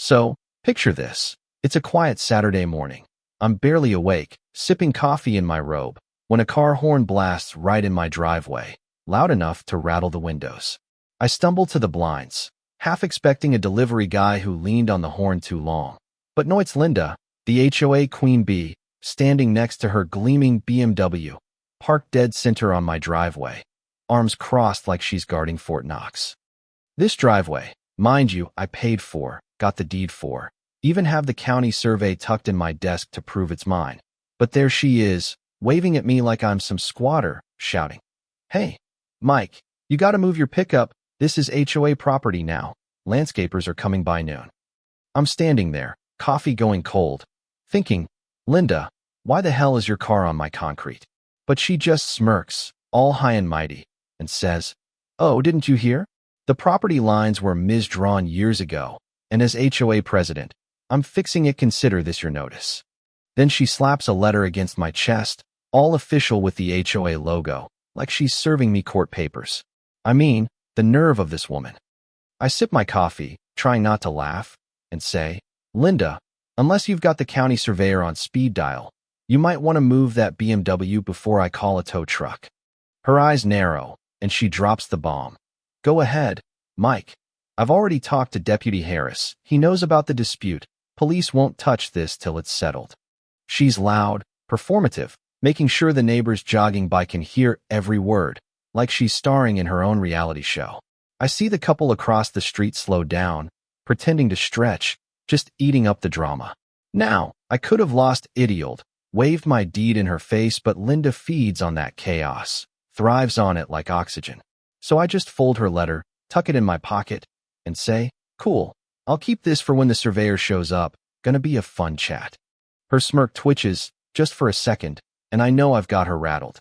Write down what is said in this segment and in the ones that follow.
So, picture this. It's a quiet Saturday morning. I'm barely awake, sipping coffee in my robe, when a car horn blasts right in my driveway, loud enough to rattle the windows. I stumble to the blinds, half expecting a delivery guy who leaned on the horn too long. But no, it's Linda, the HOA queen bee, standing next to her gleaming BMW, parked dead center on my driveway, arms crossed like she's guarding Fort Knox. This driveway, mind you, I paid for, got the deed for, even have the county survey tucked in my desk to prove it's mine. But there she is, waving at me like I'm some squatter, shouting, "Hey, Mike, you gotta move your pickup. This is HOA property now. Landscapers are coming by noon." I'm standing there, coffee going cold, thinking, Linda, why the hell is your car on my concrete? But she just smirks, all high and mighty, and says, "Oh, didn't you hear? The property lines were misdrawn years ago, and as HOA president, I'm fixing it. Consider this your notice." Then she slaps a letter against my chest, all official with the HOA logo, like she's serving me court papers. I mean, the nerve of this woman. I sip my coffee, trying not to laugh, and say, "Linda, unless you've got the county surveyor on speed dial, you might want to move that BMW before I call a tow truck." Her eyes narrow, and she drops the bomb. "Go ahead, Mike. I've already talked to Deputy Harris. He knows about the dispute. Police won't touch this till it's settled." She's loud, performative, making sure the neighbors jogging by can hear every word, like she's starring in her own reality show. I see the couple across the street slow down, pretending to stretch, just eating up the drama. Now, I could have lost idiot, waved my deed in her face, but Linda feeds on that chaos, thrives on it like oxygen. So I just fold her letter, tuck it in my pocket, and say, "Cool, I'll keep this for when the surveyor shows up. Gonna be a fun chat." Her smirk twitches, just for a second, and I know I've got her rattled.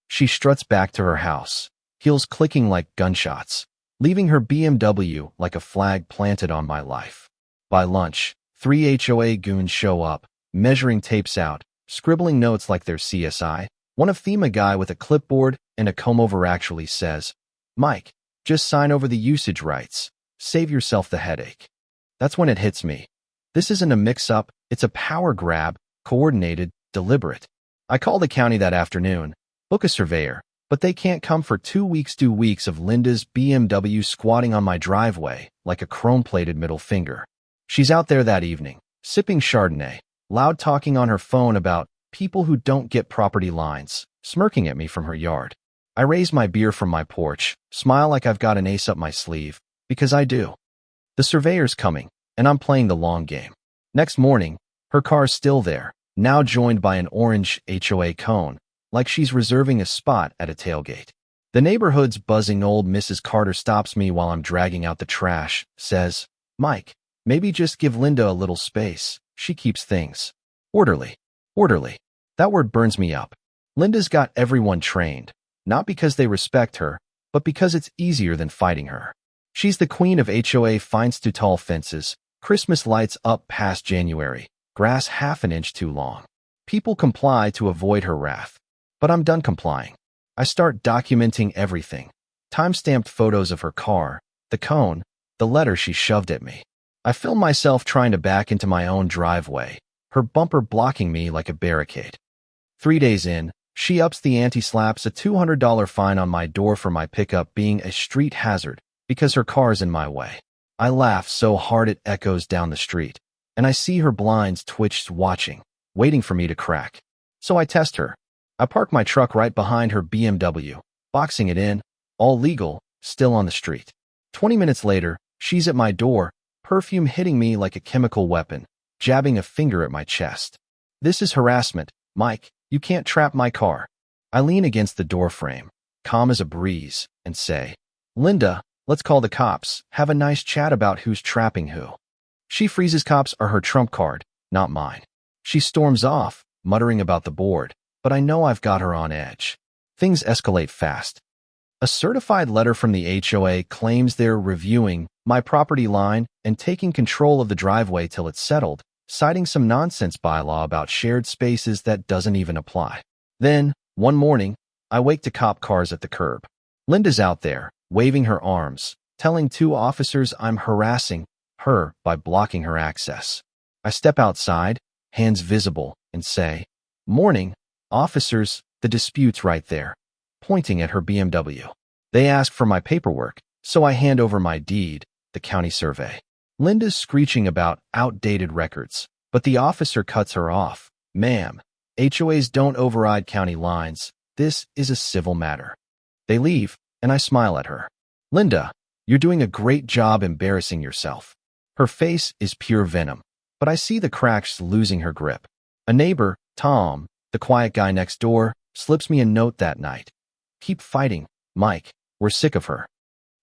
She struts back to her house, heels clicking like gunshots, leaving her BMW like a flag planted on my life. By lunch, 3 HOA goons show up, measuring tapes out, scribbling notes like they're CSI. One of them, a guy with a clipboard and a comb-over, actually says, "Mike, just sign over the usage rights. Save yourself the headache." That's when it hits me. This isn't a mix-up, it's a power grab, coordinated, deliberate. I call the county that afternoon, book a surveyor, but they can't come for 2 weeks. 2 weeks of Linda's BMW squatting on my driveway like a chrome-plated middle finger. She's out there that evening, sipping Chardonnay, loud talking on her phone about people who don't get property lines, smirking at me from her yard. I raise my beer from my porch, smile like I've got an ace up my sleeve, because I do. The surveyor's coming, and I'm playing the long game. Next morning, her car's still there, now joined by an orange HOA cone, like she's reserving a spot at a tailgate. The neighborhood's buzzing old Mrs. Carter stops me while I'm dragging out the trash, says, "Mike, maybe just give Linda a little space. She keeps things orderly." Orderly. That word burns me up. Linda's got everyone trained, not because they respect her, but because it's easier than fighting her. She's the queen of HOA fines too tall fences, Christmas lights up past January, grass half an inch too long. People comply to avoid her wrath. But I'm done complying. I start documenting everything. Time-stamped photos of her car, the cone, the letter she shoved at me. I film myself trying to back into my own driveway, her bumper blocking me like a barricade. 3 days in, she ups the ante, slaps a $200 fine on my door for my pickup being a street hazard because her car's in my way. I laugh so hard it echoes down the street, and I see her blinds twitch, watching, waiting for me to crack. So I test her. I park my truck right behind her BMW, boxing it in, all legal, still on the street. 20 minutes later, she's at my door, perfume hitting me like a chemical weapon, jabbing a finger at my chest. "This is harassment, Mike. You can't trap my car." I lean against the doorframe, calm as a breeze, and say, "Linda, let's call the cops, have a nice chat about who's trapping who." She freezes. Cops are her trump card, not mine. She storms off, muttering about the board, but I know I've got her on edge. Things escalate fast. A certified letter from the HOA claims they're reviewing my property line and taking control of the driveway till it's settled, citing some nonsense bylaw about shared spaces that doesn't even apply. Then, one morning, I wake to cop cars at the curb. Linda's out there, waving her arms, telling 2 officers I'm harassing her by blocking her access. I step outside, hands visible, and say, "Morning, officers, the dispute's right there," pointing at her BMW. They ask for my paperwork, so I hand over my deed, the county survey. Linda's screeching about outdated records, but the officer cuts her off. "Ma'am, HOAs don't override county lines. This is a civil matter." They leave, and I smile at her. "Linda, you're doing a great job embarrassing yourself." Her face is pure venom, but I see the cracks losing her grip. A neighbor, Tom, the quiet guy next door, slips me a note that night. "Keep fighting, Mike. We're sick of her.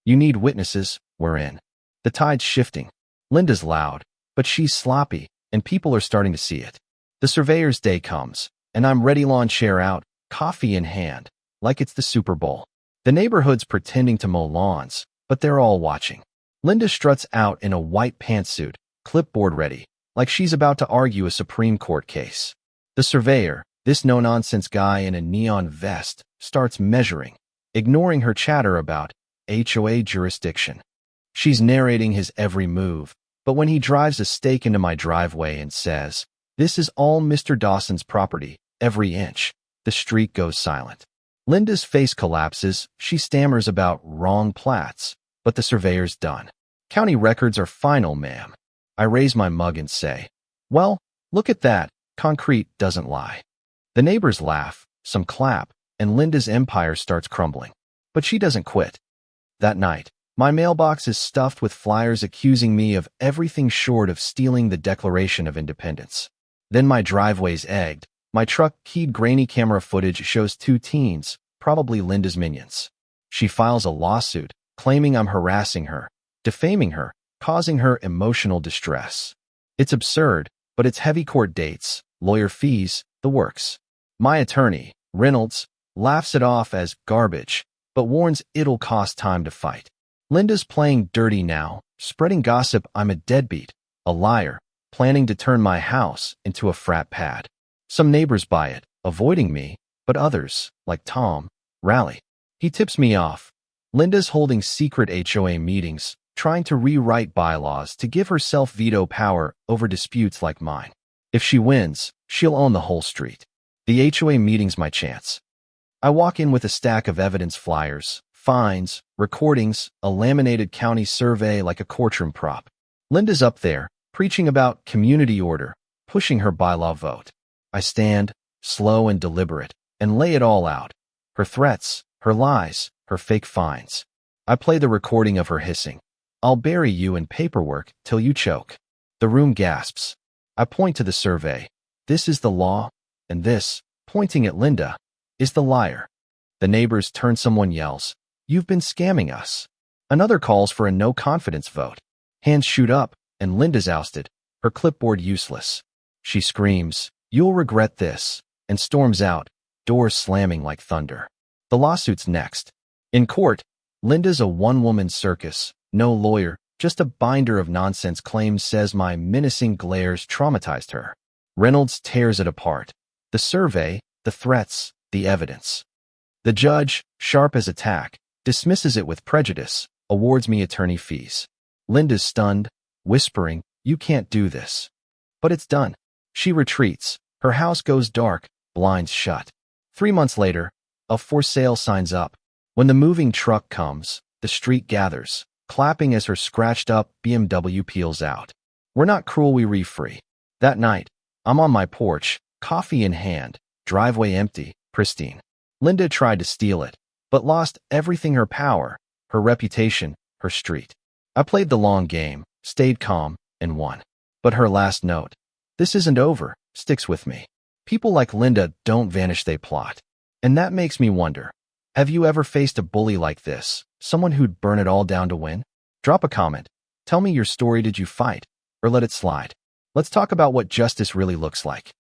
You need witnesses, we're in." The tide's shifting. Linda's loud, but she's sloppy, and people are starting to see it. The surveyor's day comes, and I'm ready, lawn chair out, coffee in hand, like it's the Super Bowl. The neighborhood's pretending to mow lawns, but they're all watching. Linda struts out in a white pantsuit, clipboard ready, like she's about to argue a Supreme Court case. The surveyor, this no-nonsense guy in a neon vest, starts measuring, ignoring her chatter about HOA jurisdiction. She's narrating his every move, but when he drives a stake into my driveway and says, "This is all Mr. Dawson's property, every inch," the street goes silent. Linda's face collapses. She stammers about wrong plats, but the surveyor's done. "County records are final, ma'am." I raise my mug and say, "Well, look at that. Concrete doesn't lie." The neighbors laugh, some clap, and Linda's empire starts crumbling. But she doesn't quit. That night, my mailbox is stuffed with flyers accusing me of everything short of stealing the Declaration of Independence. Then my driveway's egged. My truck-keyed grainy camera footage shows two teens, probably Linda's minions. She files a lawsuit, claiming I'm harassing her, defaming her, causing her emotional distress. It's absurd, but it's heavy court dates, lawyer fees, the works. My attorney, Reynolds, laughs it off as garbage, but warns it'll cost time to fight. Linda's playing dirty now, spreading gossip I'm a deadbeat, a liar, planning to turn my house into a frat pad. Some neighbors buy it, avoiding me, but others, like Tom, rally. He tips me off. Linda's holding secret HOA meetings, trying to rewrite bylaws to give herself veto power over disputes like mine. If she wins, she'll own the whole street. The HOA meeting's my chance. I walk in with a stack of evidence flyers, fines, recordings, a laminated county survey like a courtroom prop. Linda's up there, preaching about community order, pushing her bylaw vote. I stand, slow and deliberate, and lay it all out. Her threats, her lies, her fake fines. I play the recording of her hissing, "I'll bury you in paperwork till you choke." The room gasps. I point to the survey. This is the law, and this, pointing at Linda, is the liar. The neighbors turn. Someone yells, "You've been scamming us." Another calls for a no-confidence vote. Hands shoot up, and Linda's ousted, her clipboard useless. She screams, "You'll regret this," and storms out, doors slamming like thunder. The lawsuit's next. In court, Linda's a one-woman circus, no lawyer, just a binder of nonsense claims, says my menacing glares traumatized her. Reynolds tears it apart. The survey, the threats, the evidence. The judge, sharp as a tack, dismisses it with prejudice, awards me attorney fees. Linda's stunned, whispering, "You can't do this." But it's done. She retreats. Her house goes dark, blinds shut. 3 months later, a for sale signs up. When the moving truck comes, the street gathers, clapping as her scratched-up BMW peels out. We're not cruel, we re-free. That night, I'm on my porch, coffee in hand, driveway empty, pristine. Linda tried to steal it, but lost everything: her power, her reputation, her street. I played the long game, stayed calm, and won. But her last note, "This isn't over," sticks with me. People like Linda don't vanish, they plot. And that makes me wonder, have you ever faced a bully like this, someone who'd burn it all down to win? Drop a comment. Tell me your story. Did you fight, or let it slide? Let's talk about what justice really looks like.